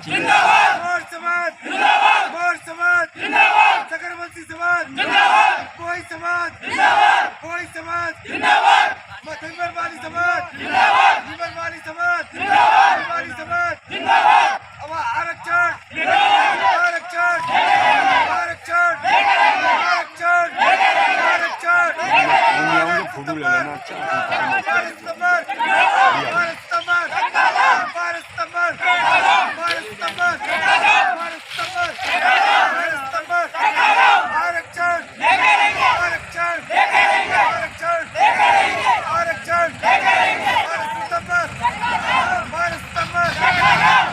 मोर समाज जिंदाबाद, मोर समाज जिंदाबाद, सकरवंशी समाज जिंदाबाद, कोई समाज जिंदाबाद, कोई समाज जिंदाबाद, मथुरवाली समाज जिंदाबाद, वाली समाज जिंदाबाद, वाली समाज जिंदाबाद, अब आरक्षण आरक्षण आरक्षण आरक्षण आरक्षण फोटो ले लेना। अच्छा भारत समाज भारत समाज भारत समाज भारत समाज भारत समाज भारत समाज आरक्षण आरक्षण आरक्षण आरक्षण भारत समाज भारत समाज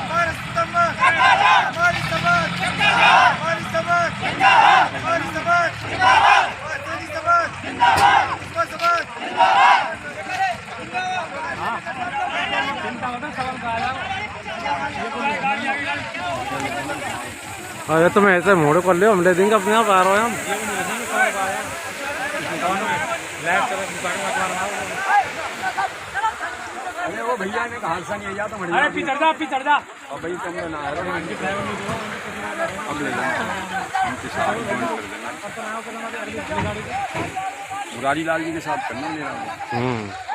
भारत समाज हमारी समाज हमारी समाज हमारी समाज हमारी समाज उसका समाज अरे तुम ऐसे मोड़ कर लियो, हम ले देंगे अपने आप आ रहे हैं हम। अरे वो भैया ने कहा हादसा नहीं है, तो अरे पी चढ़ जा और भाई तुम ना आ रहे अब ले मुरारी लाल जी के साथ करना ले रहा हूँ।